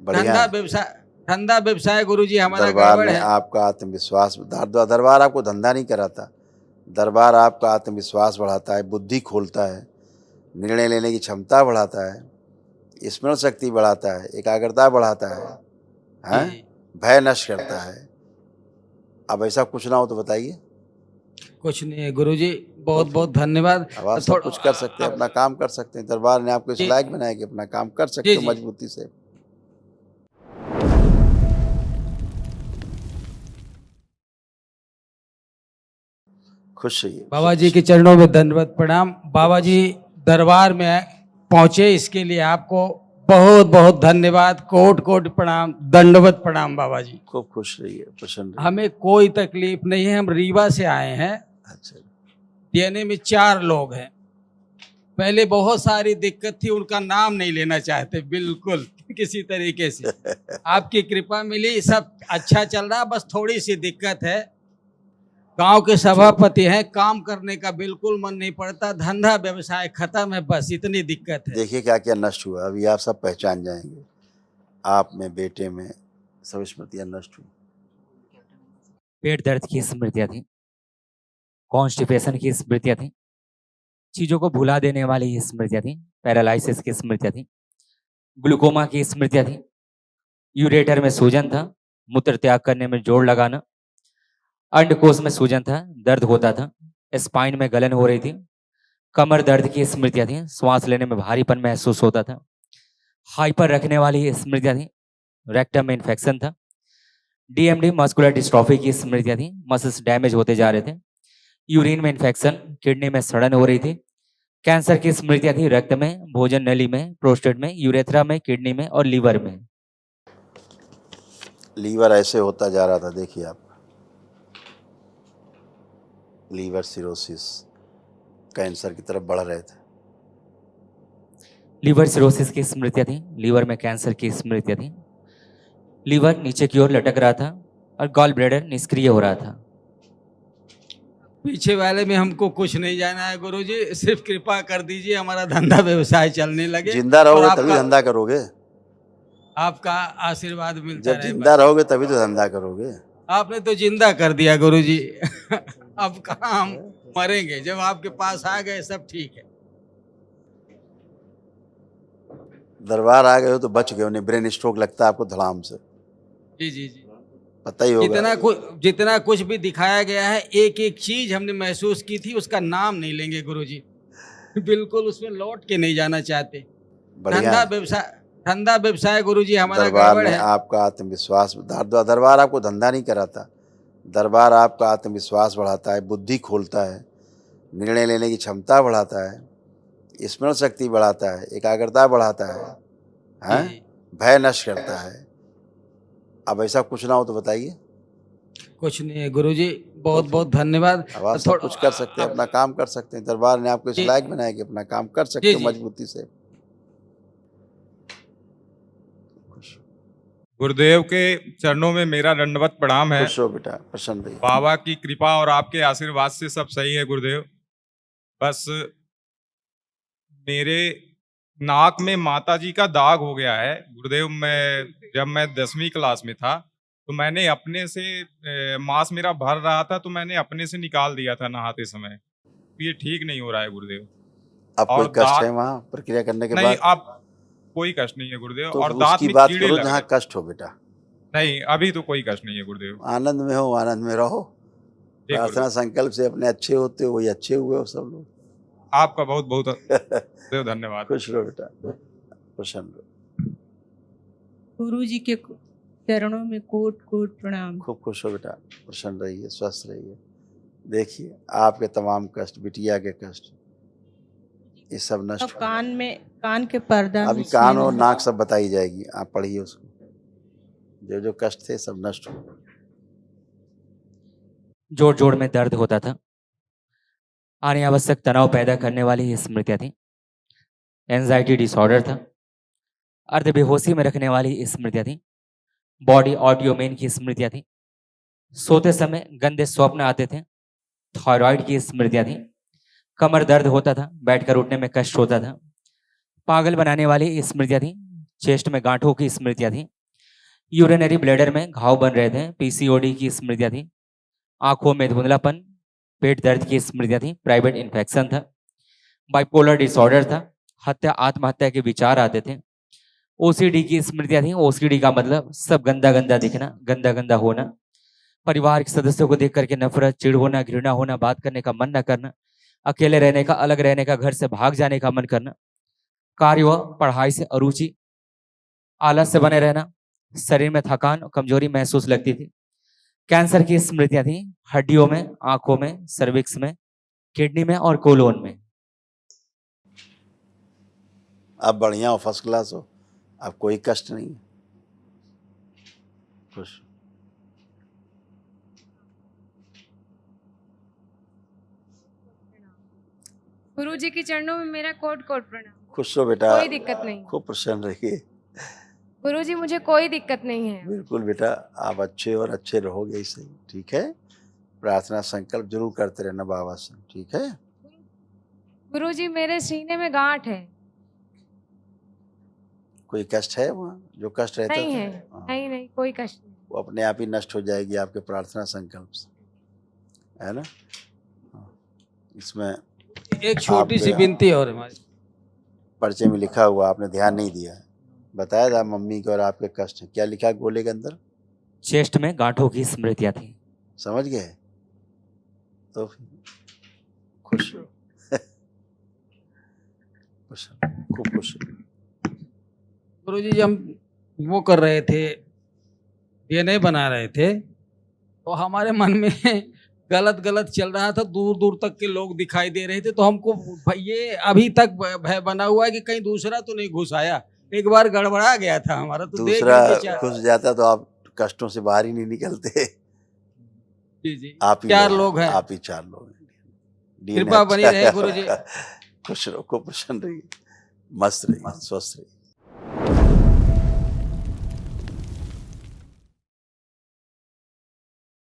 बढ़िया है। धंधा व्यवसाय गुरुजी हमारा दरबार गड़बड़ ने है। आपका आत्मविश्वास दरबार आपको धंधा नहीं कराता, दरबार आपका आत्मविश्वास बढ़ाता है, बुद्धि खोलता है, निर्णय लेने की क्षमता बढ़ाता है, स्मरण शक्ति बढ़ाता है, एकाग्रता बढ़ाता है, जी हैं? जी, भय नष्ट करता है। अब ऐसा कुछ ना हो तो बताइए। कुछ नहीं है गुरुजी, बहुत तो बहुत धन्यवाद। अब आप सब थोड़ा कुछ कर सकते हैं, अब अपना काम कर सकते हैं। दरबार ने आपको इस जी लायक बनाया कि अपना काम कर जी सकते हो जी, मजबूती से। खुश रहिए, बाबा जी के चरणों में दंडवत प्रणाम। बाबा जी दरबार में पहुंचे, इसके लिए आपको बहुत बहुत धन्यवाद, कोट कोट प्रणाम, दंडवत प्रणाम बाबा जी। खूब खुश रहिए, प्रसन्न रहिए। हमें कोई तकलीफ नहीं है, हम रीवा से आए हैं। अच्छा, देने में 4 लोग हैं। पहले बहुत सारी दिक्कत थी, उनका नाम नहीं लेना चाहते बिल्कुल किसी तरीके से। आपकी कृपा मिली, सब अच्छा चल रहा, बस थोड़ी सी दिक्कत है। गांव के सभापति हैं, काम करने का बिल्कुल मन नहीं पड़ता, धंधा व्यवसाय खत्म है, बस इतनी दिक्कत है। देखिए क्या क्या नष्ट हुआ, अभी आप सब पहचान जाएंगे। आप में, बेटे में सब स्मृतियां नष्ट हुई। पेट दर्द की स्मृतियां थी, कॉन्स्टिपेशन की स्मृतियां थी, चीजों को भुला देने वाली स्मृतियां थी, पैरालिसिस की स्मृतियां थी, ग्लूकोमा की स्मृतियां थी, यूरेटर में सूजन था, मूत्र त्याग करने में जोर लगाना, अंडकोश में सूजन था, दर्द होता था, स्पाइन में गलन हो रही थी, कमर दर्द की स्मृतियां थी, श्वास लेने में भारीपन महसूस होता था, हाइपर रखने वाली स्मृतियां थी, रेक्टम में इन्फेक्शन था, डीएमडी मस्कुलर डिस्ट्रॉफी की स्मृतियां थी, मसल्स डैमेज होते जा रहे थे, यूरिन में इन्फेक्शन, किडनी में सड़न हो रही थी, कैंसर की स्मृतियां थी, रक्त में, भोजन नली में, प्रोस्टेट में, यूरेथ्रा में, किडनी में और लीवर में। लीवर ऐसे होता जा रहा था, देखिए आप, लीवर सिरोसिस, कैंसर की तरफ बढ़ रहे थे। लीवर सिरोसिस की स्मृतियां थी, लीवर में कैंसर की स्मृतियां थी, लीवर नीचे की ओर लटक रहा था और गॉल ब्लैडर निष्क्रिय हो रहा था। पीछे वाले में हमको कुछ नहीं जाना है गुरुजी, सिर्फ कृपा कर दीजिए, हमारा धंधा व्यवसाय चलने लगे जिंदा और रहोगे तभी आपका धंधा करोगे। आपका आशीर्वाद मिलता जब रहे जिंदा बस। रहोगे तभी तो धंधा करोगे। आपने तो जिंदा कर दिया गुरुजी अब कहाँ हम मरेंगे, जब आपके पास आ गए सब ठीक है। दरबार आ गए हो तो बच गए हो, नहीं ब्रेन स्ट्रोक लगता है आपको धड़ाम से, जी जी जी, पता ही होगा। जितना कुछ भी दिखाया गया है, एक एक चीज हमने महसूस की थी, उसका नाम नहीं लेंगे गुरुजी बिल्कुल उसमें लौट के नहीं जाना चाहते। बढ़िया धंधा है। व्यवसाय धंधा व्यवसाय गुरुजी हमारा दरबार गड़बड़ ने है। आपका आत्मविश्वास दरबार आपको धंधा नहीं कराता, दरबार आपका आत्मविश्वास बढ़ाता है, बुद्धि खोलता है, निर्णय लेने की क्षमता बढ़ाता है, स्मरण शक्ति बढ़ाता है, एकाग्रता बढ़ाता है, जी हैं? जी, भय नष्ट करता है। अब ऐसा कुछ ना हो तो बताइए। कुछ नहीं है गुरुजी, बहुत तो बहुत धन्यवाद। अब आप सब कुछ कर सकते हैं, अपना काम कर सकते हैं। दरबार ने आपको इस जी लायक बनाया कि अपना काम कर सकते जी हो जी, मजबूती से। गुरुदेव के चरणों में मेरा दंडवत प्रणाम है। खुश हो बेटा, प्रसन्न रहिए। बाबा की कृपा और आपके आशीर्वाद से सब सही है गुरुदेव। बस मेरे नाक में माता जी का दाग हो गया है गुरुदेव। जब मैं 10वीं क्लास में था तो मैंने अपने से मांस मेरा भर रहा था तो मैंने अपने से निकाल दिया था नहाते समय। तो ये ठीक नहीं हो रहा है गुरुदेव। अब कोई और कष्ट है दांत वहाँ प्रक्रिया करने के नहीं, बाद? अब कोई कष्ट नहीं है गुरुदेव। तो और दांत उसकी में बात कीड़े करो लग जहाँ रहे। कष्ट हो बेटा। नहीं, अभी तो कोई कष्ट नहीं है गुरुदेव। आनंद में हो, आनंद में रहो। ठीक प्रार्थना गुरुदेव, संकल्प से अपने अच्छे होते हो, वही अच्छे हुए हो सब लोग। आपका बहुत बहुत धन्यवाद। खुश रहो बेटा, प्रसन्न रहो। गुरु जी के चरणों में कोट कोट प्रणाम। खूब खुश हो बेटा, प्रसन्न रहिए, स्वस्थ रहिए। देखिए आपके तमाम कष्ट, बिटिया के कष्ट, ये सब अब नष्ट हो कान के पर्दा अभी में कान छेद और है। नाक सब बताई जाएगी, आप पढ़िए उसको। जो जो कष्ट थे सब नष्ट हो। जोड़ जोड़ में दर्द होता था, अनावश्यक तनाव पैदा करने वाली स्मृतियां थी, एंजाइटी डिसऑर्डर था, अर्ध बेहोशी में रखने वाली स्मृतियां थी, बॉडी ऑडियोमेन की स्मृतियां थी, सोते समय गंदे स्वप्न आते थे, थायराइड की स्मृतियां थी, कमर दर्द होता था, बैठकर उठने में कष्ट होता था, पागल बनाने वाली स्मृतियां थी, चेस्ट में गांठों की स्मृतियां थी, यूरिनरी ब्लैडर में घाव बन रहे थे, पीसीओडी की स्मृतियां थी, आंखों में धुंधलापन, पेट दर्द की स्मृतियां थी, प्राइवेट इन्फेक्शन था, बाइपोलर डिसऑर्डर था, हत्या आत्महत्या के विचार आते थे, ओसीडी की स्मृतियां थी। ओसीडी का मतलब सब गंदा गंदा दिखना, गंदा गंदा होना, परिवार के सदस्यों को देख करके नफरत, चिढ़ होना, घृणा होना, बात करने का मन न करना, अकेले रहने का, अलग रहने का, घर से भाग जाने का मन करना, कार्य व पढ़ाई से अरुचि, आलस से बने रहना, शरीर में थकान और कमजोरी महसूस लगती थी। कैंसर की स्मृतियां थी हड्डियों में, आंखों में, सर्विक्स में, किडनी में और कोलोन में। आप बढ़िया हो, फर्स्ट क्लास हो, अब कोई कष्ट नहीं है, खुश। गुरुजी के चरणों में मेरा कोट कोट प्रणाम। खुश हो बेटा, कोई दिक्कत नहीं। खूब प्रसन्न रहिए। गुरुजी मुझे कोई दिक्कत नहीं है। बिल्कुल बेटा, आप अच्छे और अच्छे रहोगे इसे, ठीक है। प्रार्थना संकल्प जरूर करते रहना बाबा से, ठीक है। गुरुजी मेरे सीने में गांठ है। कोई कष्ट है वहाँ जो कष्ट रहता नहीं था? है, हाँ, नहीं नहीं कोई कष्ट नहीं। वो अपने आप ही नष्ट हो जाएगी आपके प्रार्थना संकल्प से, है ना। हाँ, इसमें एक छोटी सी आप- विनती और हमारी, पर्चे में लिखा हुआ, आपने ध्यान नहीं दिया है। बताया था मम्मी के और आपके कष्ट है, क्या लिखा है गोले के अंदर? चेस्ट में गांठों की स्मृतियां थी। समझ गए? तो फिर खुश हो। खुश हो, खूब खुश हो। गुरुजी जब हम वो कर रहे थे, डीएनए बना रहे थे, तो हमारे मन में गलत गलत चल रहा था, दूर दूर तक के लोग दिखाई दे रहे थे, तो हमको भाई ये अभी तक भय बना हुआ है कि कहीं दूसरा तो नहीं घुस आया। एक बार गड़बड़ा गया था हमारा, तो देख दूसरा लीजिए घुस जाता तो आप कष्टों से बाहर ही नहीं निकलते। जी जी, आप ही 4 लोग हैं। आप ही 4 लोग हैं। कृपा बनी रहे गुरुजी। खुश रहो, खूब प्रसन्न रहिए, मस्त रहिए, स्वस्थ रहिए।